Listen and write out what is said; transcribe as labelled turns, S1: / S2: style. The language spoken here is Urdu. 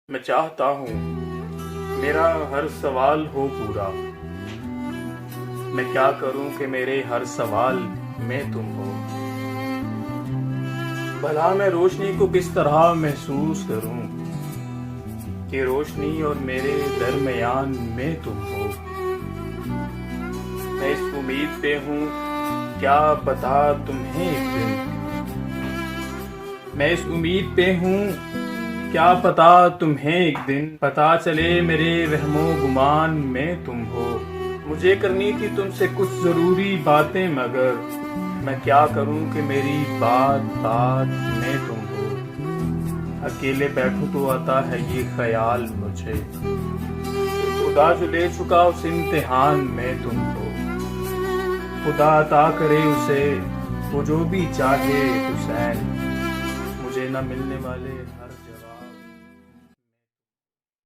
S1: میں چاہتا ہوں میرا ہر سوال ہو پورا، میں کیا کروں کہ میرے ہر سوال میں تم ہو۔ بھلا میں روشنی کو کس طرح محسوس کروں کہ روشنی اور میرے درمیان میں تم ہو۔ میں اس امید پہ ہوں کیا پتا تمہیں ایک دن، میں اس امید پہ ہوں کیا پتا تمہیں ایک دن پتا چلے میرے وہم و گمان میں تم ہو۔ مجھے کرنی تھی تم سے کچھ ضروری باتیں، مگر میں کیا کروں کہ میری بات بات میں تم ہو۔ اکیلے بیٹھو تو آتا ہے یہ خیال مجھے، خدا جو لے چکا اس امتحان میں تم ہو۔ خدا عطا کرے اسے وہ جو بھی چاہے حسین، مجھے نہ ملنے والے ہر